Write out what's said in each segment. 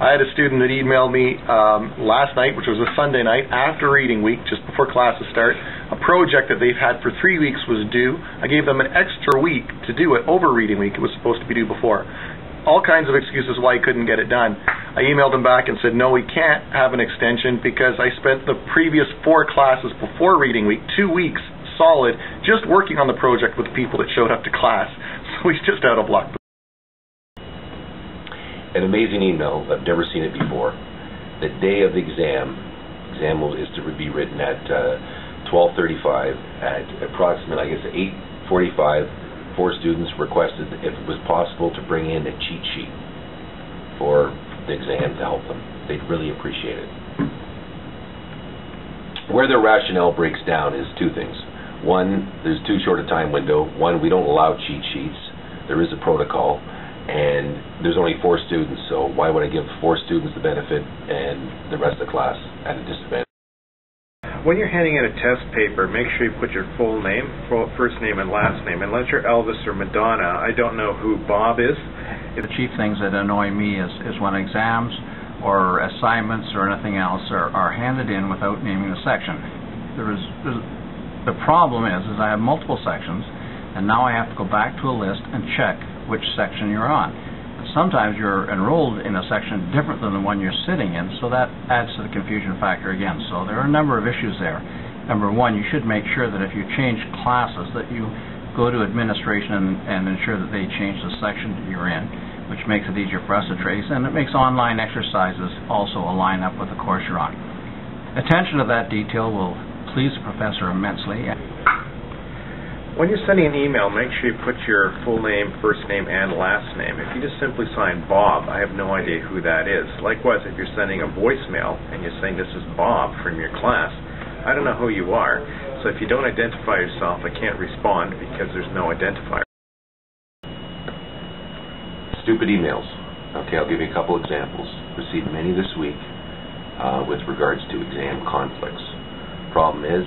I had a student that emailed me last night, which was a Sunday night, after reading week, just before classes start. A project that they've had for 3 weeks was due. I gave them an extra week to do it over reading week. It was supposed to be due before. All kinds of excuses why he couldn't get it done. I emailed him back and said, no, we can't have an extension because I spent the previous 4 classes before reading week, 2 weeks solid, just working on the project with the people that showed up to class. So he's just out of luck. An amazing email. I've never seen it before. The day of the exam is to be written at 12:35. At approximately, I guess, 8:45, 4 students requested if it was possible to bring in a cheat sheet for the exam to help them. They'd really appreciate it. Where their rationale breaks down is 2 things. One, there's too short a time window. One, we don't allow cheat sheets. There is a protocol, and there's only 4 students, so why would I give 4 students the benefit and the rest of the class at a disadvantage? When you're handing in a test paper, make sure you put your full name, first name and last name. Unless you're Elvis or Madonna, I don't know who Bob is. The chief things that annoy me is when exams or assignments or anything else are handed in without naming the section. The problem is I have multiple sections, and now I have to go back to a list and check which section you're on. Sometimes you're enrolled in a section different than the one you're sitting in, so that adds to the confusion factor again. So there are a number of issues there. Number one, you should make sure that if you change classes that you go to administration and ensure that they change the section that you're in, which makes it easier for us to trace, and it makes online exercises also align up with the course you're on. Attention to that detail will please the professor immensely. When you're sending an email, make sure you put your full name, first name, and last name. If you just simply sign Bob, I have no idea who that is. Likewise, if you're sending a voicemail and you're saying this is Bob from your class, I don't know who you are. So if you don't identify yourself, I can't respond because there's no identifier. Stupid emails. Okay, I'll give you a couple examples. Received many this week with regards to exam conflicts. Problem is,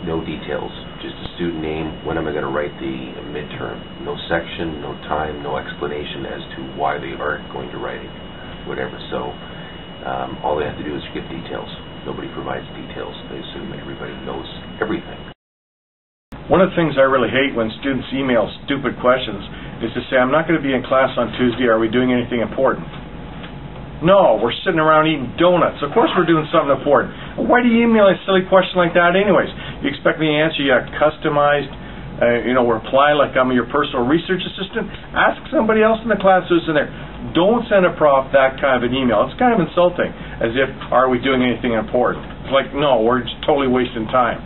no details. Just a student name, when am I going to write the midterm? No section, no time, no explanation as to why they aren't going to write it, whatever. So all they have to do is give details. Nobody provides details. They assume that everybody knows everything. One of the things I really hate when students email stupid questions is to say, I'm not going to be in class on Tuesday. Are we doing anything important? No, we're sitting around eating donuts. Of course we're doing something important. Why do you email a silly question like that anyways? You expect me to answer you a customized reply like I'm your personal research assistant? Ask somebody else in the class who's in there. Don't send a prof that kind of an email. It's kind of insulting, as if, are we doing anything important? It's like, no, we're just totally wasting time.